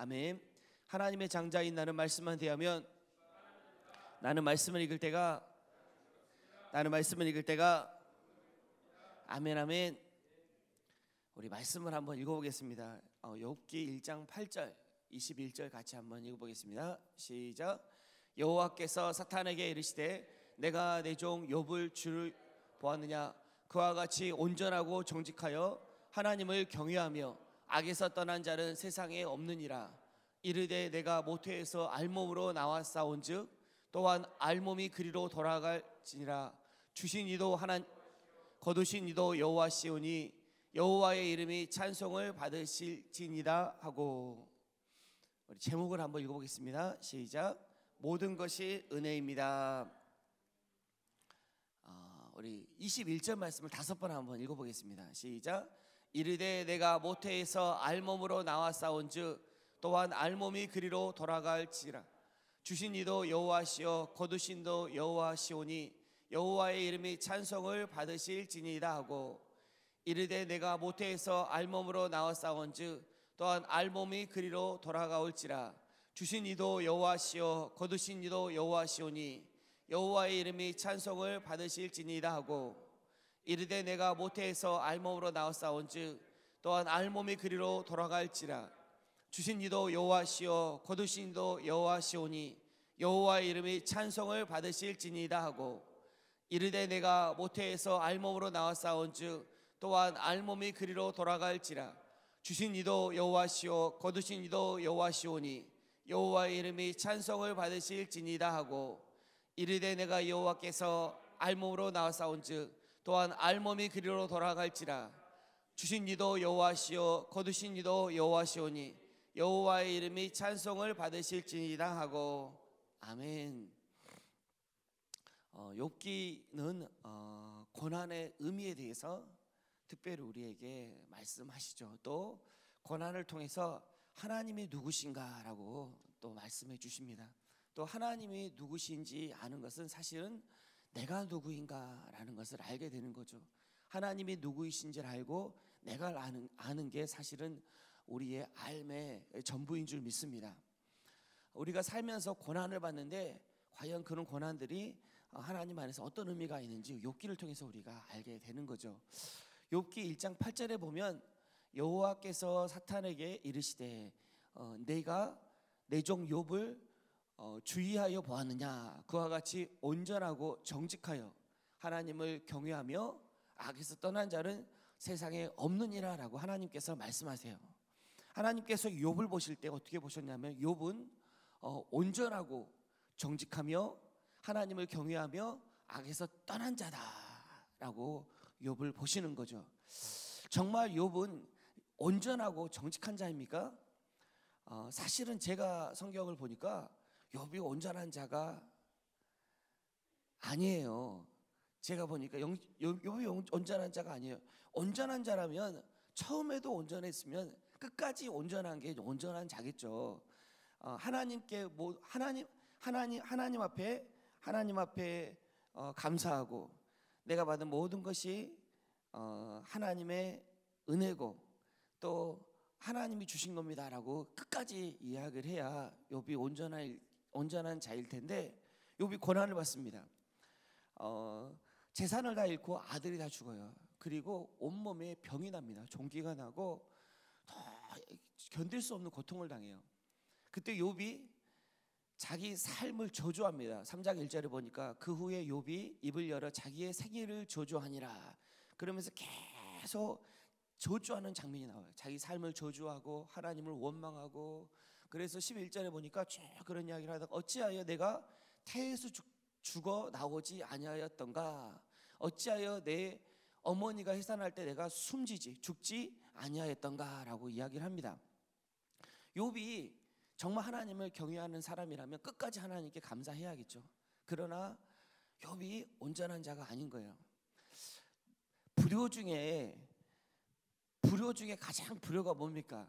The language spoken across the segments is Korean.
아멘. 하나님의 장자인 나는 말씀만 대하면 나는 말씀을 읽을 때가 아멘 아멘. 우리 말씀을 한번 읽어보겠습니다. 욥기 1장 8절 21절 같이 한번 읽어보겠습니다. 시작. 여호와께서 사탄에게 이르시되 내가 내 종 욥을 주를 보았느냐. 그와 같이 온전하고 정직하여 하나님을 경외하며 악에서 떠난 자는 세상에 없느니라. 이르되 내가 모태에서 알몸으로 나왔사온즉 또한 알몸이 그리로 돌아갈지니라. 주신 이도 거두신 이도 여호와시오니 여호와의 이름이 찬송을 받으실지니라 하고. 우리 제목을 한번 읽어보겠습니다. 시작. 모든 것이 은혜입니다. 우리 21절 말씀을 5번 한번 읽어보겠습니다. 시작. 이르되 내가 모태에서 알몸으로 나왔사온즉 또한 알몸이 그리로 돌아갈지라. 주신 이도 여호와시오 거두신 이도 여호와시오니 여호와의 이름이 찬송을 받으실지니이다 하고. 이르되 내가 모태에서 알몸으로 나왔사온즉 또한 알몸이 그리로 돌아가올지라. 주신 이도 여호와시오 거두신 이도 여호와시오니 여호와의 이름이 찬송을 받으실지니이다 하고. 이르되 내가 모태에서 알몸으로 나왔사온즉 또한 알몸이 그리로 돌아갈지라. 주신 이도 여호와시오 거두신 이도 여호와시오니 여호와의 이름이 찬송을 받으실지니이다 하고. 이르되 내가 모태에서 알몸으로 나왔사온즉 또한 알몸이 그리로 돌아갈지라. 주신 이도 여호와시오 거두신 이도 여호와시오니 여호와의 이름이 찬송을 받으실지니이다 하고. 이르되 내가 여호와께서 알몸으로 나왔사온즉 또한 알몸이 그리로 돌아갈지라. 주신 이도 여호와시오 거두신 이도 여호와시오니 여호와의 이름이 찬송을 받으실지니이다 하고. 아멘. 욥기는 고난의 의미에 대해서 특별히 우리에게 말씀하시죠. 또 고난을 통해서 하나님이 누구신가라고 또 말씀해 주십니다. 또 하나님이 누구신지 아는 것은 사실은 내가 누구인가라는 것을 알게 되는 거죠. 하나님이 누구이신지를 알고 내가 아는 게 사실은 우리의 삶의 전부인 줄 믿습니다. 우리가 살면서 고난을 받는데 과연 그런 고난들이 하나님 안에서 어떤 의미가 있는지 욥기를 통해서 우리가 알게 되는 거죠. 욥기 1장 8절에 보면 여호와께서 사탄에게 이르시되 내가 내 종 욥을 주의하여 보았느냐. 그와 같이 온전하고 정직하여 하나님을 경외하며 악에서 떠난 자는 세상에 없느니라 라고 하나님께서 말씀하세요. 하나님께서 욥을 보실 때 어떻게 보셨냐면 욥은 온전하고 정직하며 하나님을 경외하며 악에서 떠난 자다라고 욥을 보시는 거죠. 정말 욥은 온전하고 정직한 자입니까? 사실은 제가 성경을 보니까 욥이 온전한 자가 아니에요. 제가 보니까 욥이 온전한 자가 아니에요. 온전한 자라면 처음에도 온전했으면 끝까지 온전한 게 온전한 자겠죠. 하나님께 하나님 앞에 감사하고 내가 받은 모든 것이 하나님의 은혜고 또 하나님이 주신 겁니다라고 끝까지 이야기를 해야 욥이 온전한 자일 텐데 욥이 고난을 받습니다. 재산을 다 잃고 아들이 다 죽어요. 그리고 온몸에 병이 납니다. 종기가 나고 견딜 수 없는 고통을 당해요. 그때 욥이 자기 삶을 저주합니다. 3장 1절에 보니까 그 후에 욥이 입을 열어 자기의 생일을 저주하니라. 그러면서 계속 저주하는 장면이 나와요. 자기 삶을 저주하고 하나님을 원망하고. 그래서 11절에 보니까 쭉 그런 이야기를 하다가 어찌하여 내가 태에서 죽어 나오지 아니하였던가. 어찌하여 내 어머니가 해산할 때 내가 죽지 아니하였던가 라고 이야기를 합니다. 욥이 정말 하나님을 경외하는 사람이라면 끝까지 하나님께 감사해야겠죠. 그러나 욥이 온전한 자가 아닌 거예요. 불효 중에 가장 불효가 뭡니까?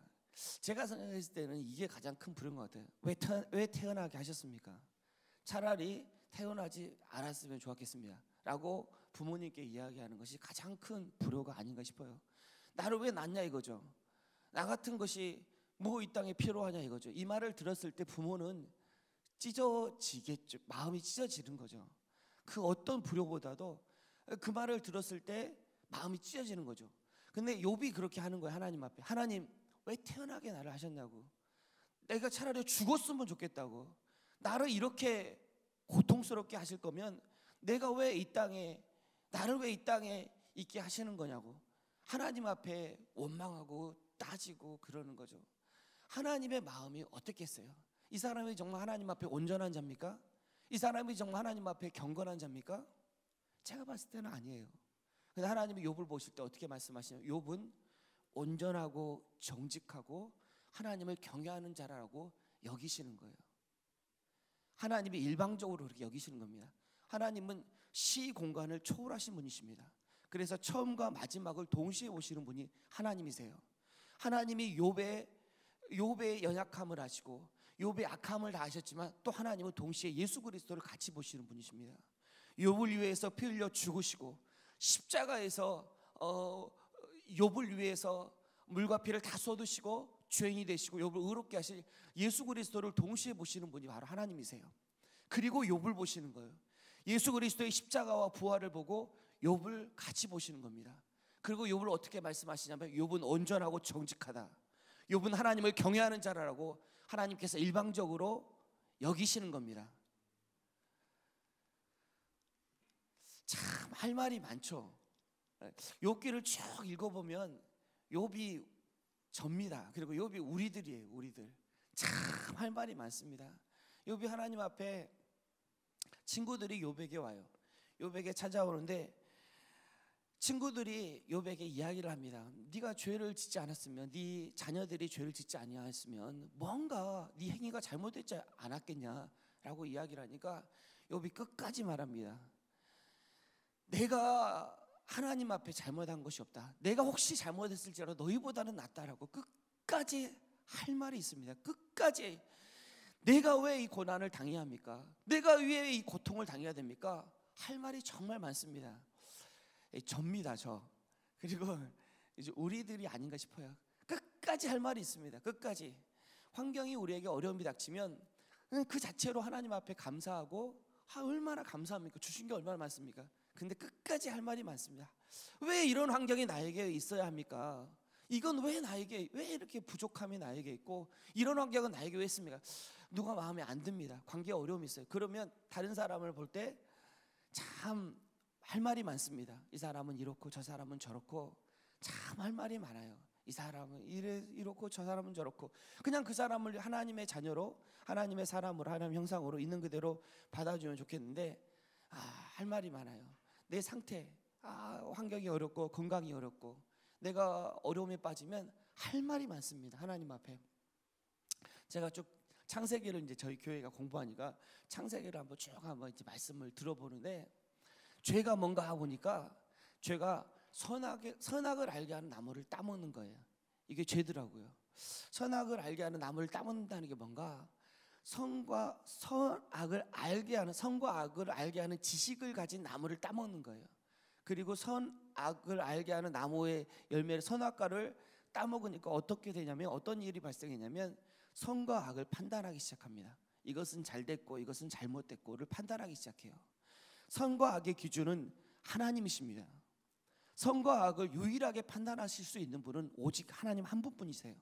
제가 생각했을 때는 이게 가장 큰 불효인 것 같아요. 왜 태어나게 하셨습니까? 차라리 태어나지 않았으면 좋았겠습니다 라고 부모님께 이야기하는 것이 가장 큰 불효가 아닌가 싶어요. 나를 왜 낳냐 이거죠. 나 같은 것이 뭐 이 땅에 필요하냐 이거죠. 이 말을 들었을 때 부모는 찢어지겠죠. 마음이 찢어지는 거죠. 그 어떤 불효보다도 그 말을 들었을 때 마음이 찢어지는 거죠. 근데 욥이 그렇게 하는 거예요. 하나님 앞에. 하나님 왜 태어나게 나를 하셨냐고. 내가 차라리 죽었으면 좋겠다고. 나를 이렇게 고통스럽게 하실 거면 내가 왜 이 땅에, 나를 왜 이 땅에 있게 하시는 거냐고. 하나님 앞에 원망하고 따지고 그러는 거죠. 하나님의 마음이 어떻겠어요? 이 사람이 정말 하나님 앞에 온전한 자입니까? 이 사람이 정말 하나님 앞에 경건한 자입니까? 제가 봤을 때는 아니에요. 근데 하나님이 욥을 보실 때 어떻게 말씀하시냐면 욥은 온전하고 정직하고 하나님을 경외하는 자라고 여기시는 거예요. 하나님이 일방적으로 그렇게 여기시는 겁니다. 하나님은 시 공간을 초월하신 분이십니다. 그래서 처음과 마지막을 동시에 보시는 분이 하나님이세요. 하나님이 욥의 연약함을 아시고 욥의 악함을 다 아셨지만 또 하나님은 동시에 예수 그리스도를 같이 보시는 분이십니다. 욥을 위해서 피 흘려 죽으시고 십자가에서 욥을 위해서 물과 피를 다 쏟으시고 죄인이 되시고 욥을 의롭게 하실 예수 그리스도를 동시에 보시는 분이 바로 하나님이세요. 그리고 욥을 보시는 거예요. 예수 그리스도의 십자가와 부활을 보고 욥을 같이 보시는 겁니다. 그리고 욥을 어떻게 말씀하시냐면 욥은 온전하고 정직하다. 욥은 하나님을 경외하는 자라고 하나님께서 일방적으로 여기시는 겁니다. 참 할 말이 많죠. 욥기를 쭉 읽어보면 욥이 접니다. 그리고 욥이 우리들이에요. 우리들 참 할 말이 많습니다. 욥이 하나님 앞에 친구들이 욥에게 와요. 욥에게 찾아오는데 친구들이 욥에게 이야기를 합니다. 네가 죄를 짓지 않았으면, 네 자녀들이 죄를 짓지 아니하였으면 뭔가 네 행위가 잘못되지 않았겠냐라고 이야기를 하니까 욥이 끝까지 말합니다. 내가 하나님 앞에 잘못한 것이 없다. 내가 혹시 잘못했을지라도 너희보다는 낫다라고 끝까지 할 말이 있습니다. 끝까지. 내가 왜 이 고난을 당해야 합니까? 내가 왜 이 고통을 당해야 됩니까? 할 말이 정말 많습니다. 접니다, 저. 그리고 이제 우리들이 아닌가 싶어요. 끝까지 할 말이 있습니다. 끝까지. 환경이 우리에게 어려움이 닥치면 그 자체로 하나님 앞에 감사하고 얼마나 감사합니까? 주신 게 얼마나 많습니까? 근데 끝까지 할 말이 많습니다. 왜 이런 환경이 나에게 있어야 합니까? 이건 왜 나에게, 왜 이렇게 부족함이 나에게 있고 이런 환경은 나에게 왜 있습니까? 누가 마음에 안 듭니다. 관계에 어려움이 있어요. 그러면 다른 사람을 볼 때 참 할 말이 많습니다. 이 사람은 이렇고 저 사람은 저렇고 참 할 말이 많아요. 이 사람은 이렇고 저 사람은 저렇고 그냥 그 사람을 하나님의 자녀로, 하나님의 사람으로, 하나님 형상으로 있는 그대로 받아주면 좋겠는데 할 말이 많아요. 내 상태, 환경이 어렵고 건강이 어렵고 내가 어려움에 빠지면 할 말이 많습니다. 하나님 앞에. 제가 쭉 창세기를 이제 저희 교회가 공부하니까 창세기를 한번 이제 말씀을 들어보는데 죄가 뭔가 보니까 죄가 선악을 알게 하는 나무를 따먹는 거예요. 이게 죄더라고요. 선악을 알게 하는 나무를 따먹는다는 게 뭔가 선과 악을 알게 하는 지식을 가진 나무를 따먹는 거예요. 그리고 선악을 알게 하는 나무의 열매를 선악과를 따먹으니까 어떻게 되냐면 어떤 일이 발생했냐면 선과 악을 판단하기 시작합니다. 이것은 잘됐고 이것은 잘못됐고를 판단하기 시작해요. 선과 악의 기준은 하나님이십니다. 선과 악을 유일하게 판단하실 수 있는 분은 오직 하나님 한 분뿐이세요.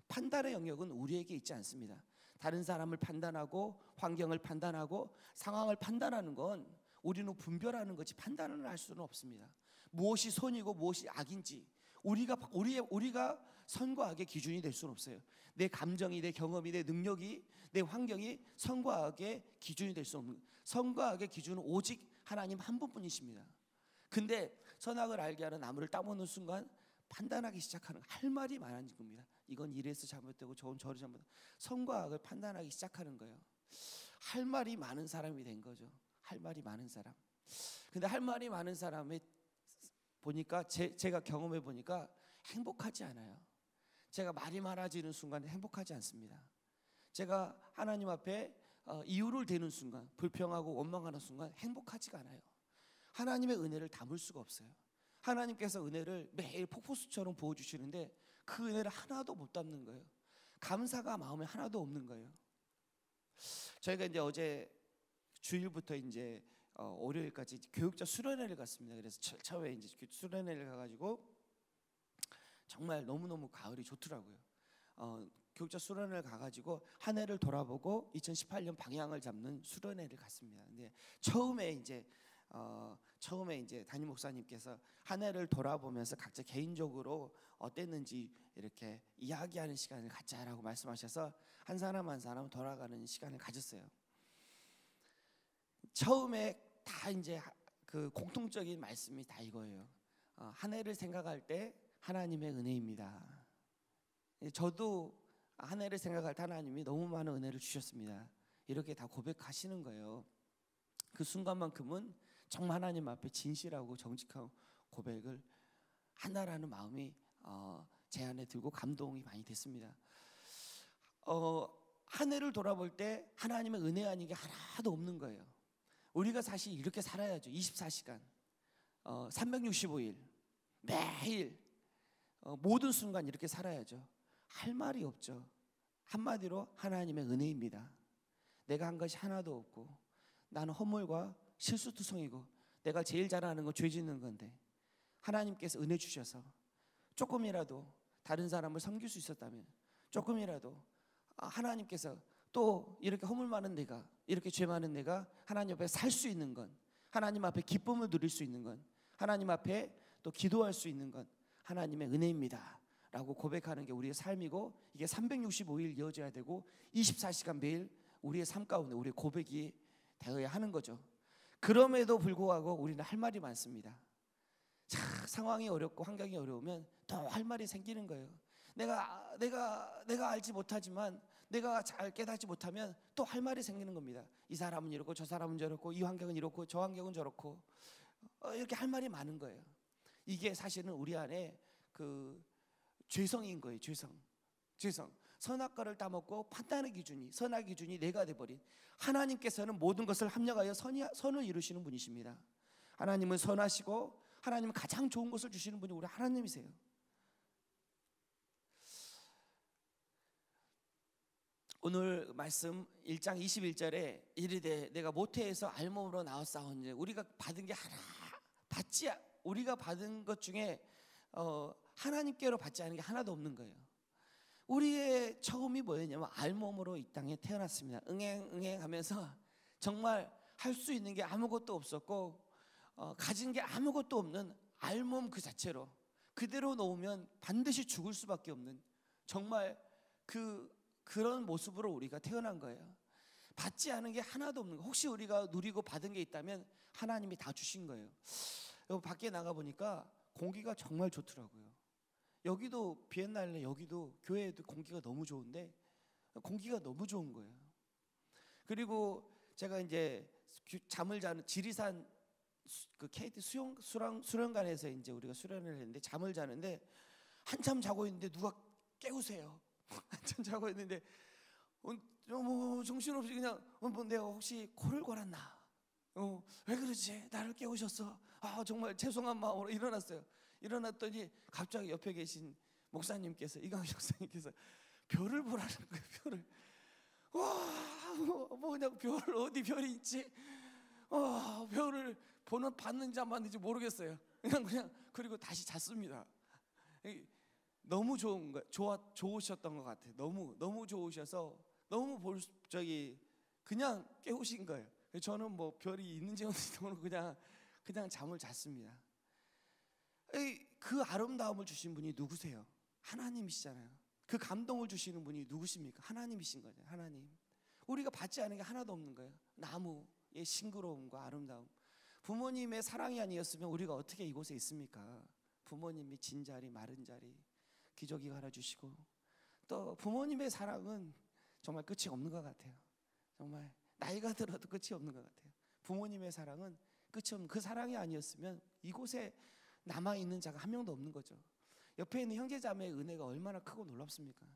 판단의 영역은 우리에게 있지 않습니다. 다른 사람을 판단하고 환경을 판단하고 상황을 판단하는 건 우리는 분별하는 거지 판단을 할 수는 없습니다. 무엇이 선이고 무엇이 악인지 우리가 선과 악의 기준이 될 수는 없어요. 내 감정이, 내 경험이, 내 능력이, 내 환경이 선과 악의 기준이 될 수 없는, 선과 악의 기준은 오직 하나님 한 분뿐이십니다. 근데 선악을 알게 하는 나무를 따먹는 순간 판단하기 시작하는, 할 말이 많아진 겁니다. 이건 이래서 잘못되고 저건 저래서 잘못되고 선과 악을 판단하기 시작하는 거예요. 할 말이 많은 사람이 된 거죠. 할 말이 많은 사람. 근데 할 말이 많은 사람의 보니까 제가 경험해 보니까 행복하지 않아요. 제가 말이 많아지는 순간에 행복하지 않습니다. 제가 하나님 앞에 이유를 대는 순간, 불평하고 원망하는 순간 행복하지가 않아요. 하나님의 은혜를 담을 수가 없어요. 하나님께서 은혜를 매일 폭포수처럼 부어주시는데 그 은혜를 하나도 못 담는 거예요. 감사가 마음에 하나도 없는 거예요. 저희가 이제 어제 주일부터 이제 월요일까지 교육자 수련회를 갔습니다. 그래서 처음에 이제 수련회를 가가지고 정말 너무너무 가을이 좋더라고요. 교육자 수련회를 가가지고 한 해를 돌아보고 2018년 방향을 잡는 수련회를 갔습니다. 근데 처음에 이제 담임 목사님께서 한 해를 돌아보면서 각자 개인적으로 어땠는지 이렇게 이야기하는 시간을 갖자라고 말씀하셔서 한 사람 한 사람 돌아가는 시간을 가졌어요. 처음에 다 이제 그 공통적인 말씀이 다 이거예요. 한 해를 생각할 때 하나님의 은혜입니다. 저도 한 해를 생각할 때 하나님이 너무 많은 은혜를 주셨습니다. 이렇게 다 고백하시는 거예요. 그 순간만큼은 정말 하나님 앞에 진실하고 정직한 고백을 한다라는 마음이 제 안에 들고 감동이 많이 됐습니다. 한 해를 돌아볼 때 하나님의 은혜 아닌 게 하나도 없는 거예요. 우리가 사실 이렇게 살아야죠. 24시간 365일 매일 모든 순간 이렇게 살아야죠. 할 말이 없죠. 한마디로 하나님의 은혜입니다. 내가 한 것이 하나도 없고 나는 허물과 실수투성이고 내가 제일 잘하는 건 죄 짓는 건데 하나님께서 은혜 주셔서 조금이라도 다른 사람을 섬길 수 있었다면, 조금이라도 하나님께서 또 이렇게 허물 많은 내가, 이렇게 죄 많은 내가 하나님 앞에 살 수 있는 건, 하나님 앞에 기쁨을 누릴 수 있는 건, 하나님 앞에 또 기도할 수 있는 건 하나님의 은혜입니다 라고 고백하는 게 우리의 삶이고, 이게 365일 이어져야 되고 24시간 매일 우리의 삶 가운데 우리의 고백이 되어야 하는 거죠. 그럼에도 불구하고 우리는 할 말이 많습니다. 자, 상황이 어렵고 환경이 어려우면 더 할 말이 생기는 거예요. 내가 알지 못하지만, 내가 잘 깨닫지 못하면 또 할 말이 생기는 겁니다. 이 사람은 이렇고 저 사람은 저렇고 이 환경은 이렇고 저 환경은 저렇고 이렇게 할 말이 많은 거예요. 이게 사실은 우리 안에 그 죄성인 거예요. 죄성. 선악과를 따먹고 판단의 기준이, 선악 기준이 내가 돼버린, 하나님께서는 모든 것을 합력하여 선을 이루시는 분이십니다. 하나님은 선하시고 하나님은 가장 좋은 것을 주시는 분이 우리 하나님이세요. 오늘 말씀 1장 21절에 이르되 내가 모태에서 알몸으로 나왔사오니, 우리가 받은 게 하나 우리가 받은 것 중에 하나님께로 받지 않은 게 하나도 없는 거예요. 우리의 처음이 뭐였냐면 알몸으로 이 땅에 태어났습니다. 응행하면서 정말 할 수 있는 게 아무것도 없었고 가진 게 아무것도 없는 알몸 그 자체로 그대로 놓으면 반드시 죽을 수밖에 없는, 정말 그런 모습으로 우리가 태어난 거예요. 받지 않은 게 하나도 없는 거. 혹시 우리가 누리고 받은 게 있다면 하나님이 다 주신 거예요. 밖에 나가 보니까 공기가 정말 좋더라고요. 여기도 비엔날레, 여기도 교회에도 공기가 너무 좋은데 공기가 너무 좋은 거예요. 그리고 제가 이제 잠을 자는 지리산 그 KT 수련관에서 이제 우리가 수련을 했는데 잠을 자는데 한참 자고 있는데 누가 깨우세요. 한참 자고 있는데 정신없이 그냥 내가 혹시 코를 골았나? 왜 그러지? 나를 깨우셨어. 정말 죄송한 마음으로 일어났어요. 일어났더니 갑자기 옆에 계신 목사님께서, 이강희 목사님께서 별을 보라는 거예요. 별을. 그냥 별, 어디 별이 있지? 별을 받는지 안 받는지 모르겠어요. 그냥 그리고 다시 잤습니다. 너무 좋은 거, 좋으셨던 것 같아요. 너무 좋으셔서 너무 그냥 깨우신 거예요. 저는 뭐 별이 있는지 없는지 모르고 그냥 잠을 잤습니다. 그 아름다움을 주신 분이 누구세요? 하나님이시잖아요. 그 감동을 주시는 분이 누구십니까? 하나님이신 거죠. 하나님. 우리가 받지 않은 게 하나도 없는 거예요. 나무의 싱그러움과 아름다움. 부모님의 사랑이 아니었으면 우리가 어떻게 이곳에 있습니까? 부모님이 진 자리, 마른 자리, 기저귀 갈아주시고, 또 부모님의 사랑은 정말 끝이 없는 것 같아요. 정말 나이가 들어도 끝이 없는 것 같아요. 부모님의 사랑은 끝이 없는, 그 사랑이 아니었으면 이곳에 남아있는 자가 한 명도 없는 거죠. 옆에 있는 형제자매의 은혜가 얼마나 크고 놀랍습니까?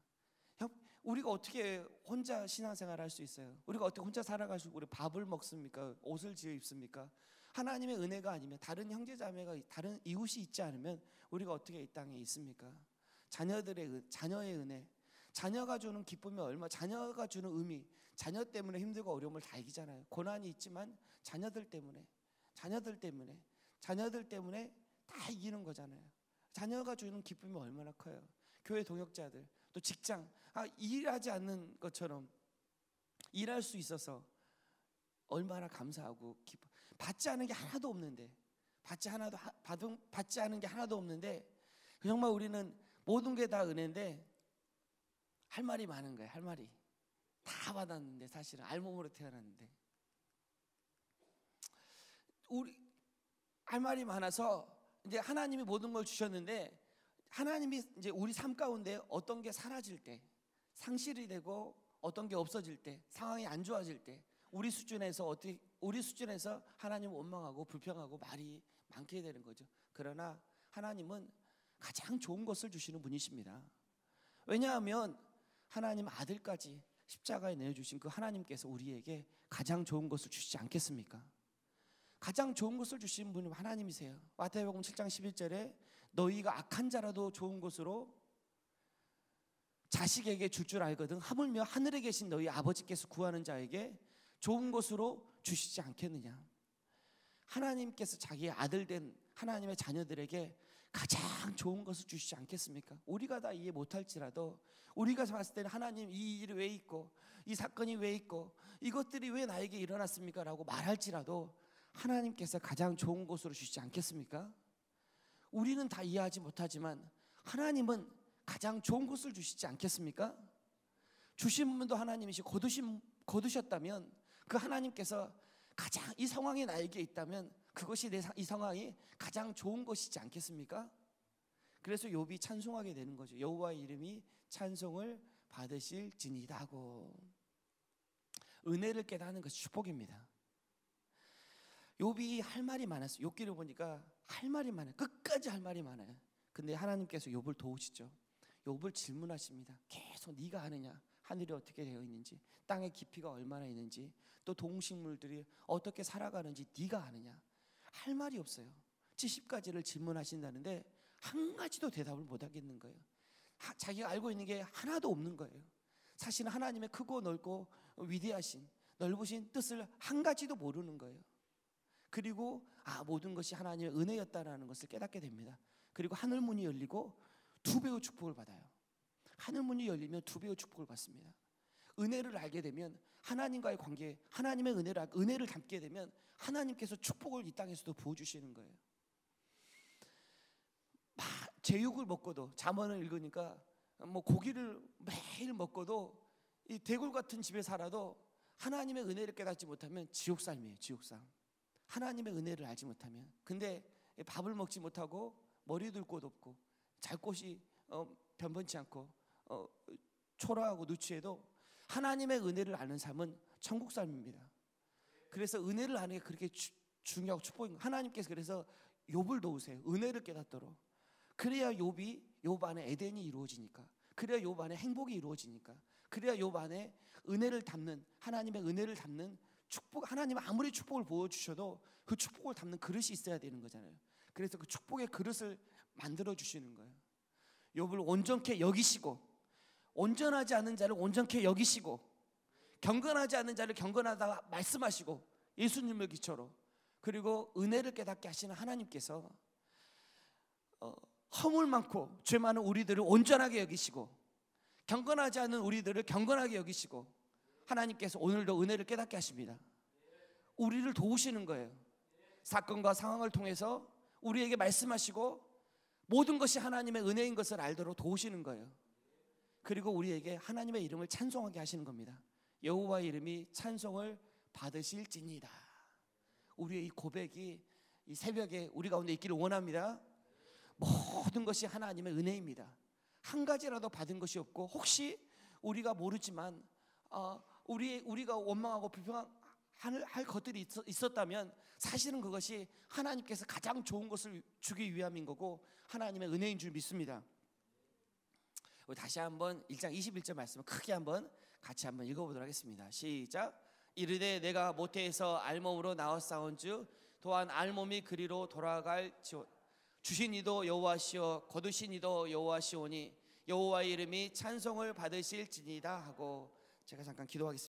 우리가 어떻게 혼자 신앙생활을 할 수 있어요? 우리가 어떻게 혼자 살아갈 수, 우리 밥을 먹습니까? 옷을 지어 입습니까? 하나님의 은혜가 아니면, 다른 형제자매가, 다른 이웃이 있지 않으면 우리가 어떻게 이 땅에 있습니까? 자녀의 은혜, 자녀가 주는 기쁨이 자녀가 주는 의미, 자녀 때문에 힘들고 어려움을 다 이기잖아요. 고난이 있지만 자녀들 때문에 다 이기는 거잖아요. 자녀가 주는 기쁨이 얼마나 커요. 교회 동역자들, 또 직장, 일하지 않는 것처럼 일할 수 있어서 얼마나 감사하고 기뻐. 받지 않은 게 하나도 없는데, 받지 않은 게 하나도 없는데, 정말 우리는 모든 게 다 은혜인데 할 말이 많은 거예요. 할 말이 다 받았는데, 사실은 알몸으로 태어났는데 우리 할 말이 많아서 이제 하나님이 모든 걸 주셨는데, 하나님이 이제 우리 삶 가운데 어떤 게 사라질 때, 상실이 되고 어떤 게 없어질 때, 상황이 안 좋아질 때, 우리 수준에서 하나님 원망하고 불평하고 말이 많게 되는 거죠. 그러나 하나님은 가장 좋은 것을 주시는 분이십니다. 왜냐하면 하나님 아들까지 십자가에 내어주신 그 하나님께서 우리에게 가장 좋은 것을 주시지 않겠습니까? 가장 좋은 것을 주신 분이 하나님이세요. 마태복음 7장 11절에 너희가 악한 자라도 좋은 것으로 자식에게 줄 줄 알거든 하물며 하늘에 계신 너희 아버지께서 구하는 자에게 좋은 것으로 주시지 않겠느냐. 하나님께서 자기의 아들 된 하나님의 자녀들에게 가장 좋은 것을 주시지 않겠습니까? 우리가 다 이해 못할지라도, 우리가 봤을 때는 하나님 이 일이 왜 있고 이 사건이 왜 있고 이것들이 왜 나에게 일어났습니까? 라고 말할지라도 하나님께서 가장 좋은 것으로 주시지 않겠습니까? 우리는 다 이해하지 못하지만 하나님은 가장 좋은 것을 주시지 않겠습니까? 주신 분도 하나님이시 거두셨다면 그 하나님께서 가장 이 상황이 나에게 있다면 그것이 이 상황이 가장 좋은 것이지 않겠습니까? 그래서 욥이 찬송하게 되는 거죠. 여호와의 이름이 찬송을 받으실지니다고. 은혜를 깨닫는 것이 축복입니다. 욥이 할 말이 많았어요. 욥기를 보니까 할 말이 많아요. 끝까지 할 말이 많아요. 근데 하나님께서 욥을 도우시죠. 욥을 질문하십니다. 계속 네가 아느냐, 하늘이 어떻게 되어 있는지, 땅의 깊이가 얼마나 있는지, 또 동식물들이 어떻게 살아가는지 네가 아느냐. 할 말이 없어요. 70가지를 질문하신다는데 한 가지도 대답을 못 하겠는 거예요. 자기가 알고 있는 게 하나도 없는 거예요. 사실은 하나님의 크고 넓고 위대하신 넓으신 뜻을 한 가지도 모르는 거예요. 그리고 모든 것이 하나님의 은혜였다라는 것을 깨닫게 됩니다. 그리고 하늘 문이 열리고 2배의 축복을 받아요. 하늘 문이 열리면 2배의 축복을 받습니다. 은혜를 알게 되면 하나님과의 관계, 하나님의 은혜를 담게 되면 하나님께서 축복을 이 땅에서도 부어주시는 거예요. 제육을 먹고도, 잠언을 읽으니까 고기를 매일 먹고도 이 대굴 같은 집에 살아도 하나님의 은혜를 깨닫지 못하면 지옥삶이에요. 지옥삶. 하나님의 은혜를 알지 못하면. 근데 밥을 먹지 못하고 머리 둘 곳 없고 잘 곳이 변변치 않고 초라하고 누추해도 하나님의 은혜를 아는 삶은 천국 삶입니다. 그래서 은혜를 아는 게 그렇게 중요하고 축복인 거예요. 하나님께서 그래서 욥을 도우세요. 은혜를 깨닫도록. 그래야 욥 안에 에덴이 이루어지니까, 그래야 욥 안에 행복이 이루어지니까, 그래야 욥 안에 은혜를 담는, 하나님의 은혜를 담는 축복, 하나님은 아무리 축복을 보여주셔도 그 축복을 담는 그릇이 있어야 되는 거잖아요. 그래서 그 축복의 그릇을 만들어 주시는 거예요. 욥을 온전케 여기시고, 온전하지 않은 자를 온전케 여기시고, 경건하지 않은 자를 경건하다 말씀하시고, 예수님을 기초로, 그리고 은혜를 깨닫게 하시는 하나님께서 허물 많고 죄 많은 우리들을 온전하게 여기시고, 경건하지 않은 우리들을 경건하게 여기시고, 하나님께서 오늘도 은혜를 깨닫게 하십니다. 우리를 도우시는 거예요. 사건과 상황을 통해서 우리에게 말씀하시고 모든 것이 하나님의 은혜인 것을 알도록 도우시는 거예요. 그리고 우리에게 하나님의 이름을 찬송하게 하시는 겁니다. 여호와의 이름이 찬송을 받으실지니이다. 우리의 이 고백이 이 새벽에 우리 가운데 있기를 원합니다. 모든 것이 하나님의 은혜입니다. 한 가지라도 받은 것이 없고, 혹시 우리가 모르지만 우리가 원망하고 불평할 것들이 있었다면 사실은 그것이 하나님께서 가장 좋은 것을 주기 위함인 거고 하나님의 은혜인 줄 믿습니다. 다시 한번 1장 21절 말씀을 크게 한번 같이 한번 읽어보도록 하겠습니다. 시작. 이르되 내가 모태에서 알몸으로 나왔사온즉 또한 알몸이 그리로 돌아갈지어다. 주신 이도 여호와시오 거두신 이도 여호와시오니 여호와의 이름이 찬송을 받으실지니이다 하고 제가 잠깐 기도하겠습니다.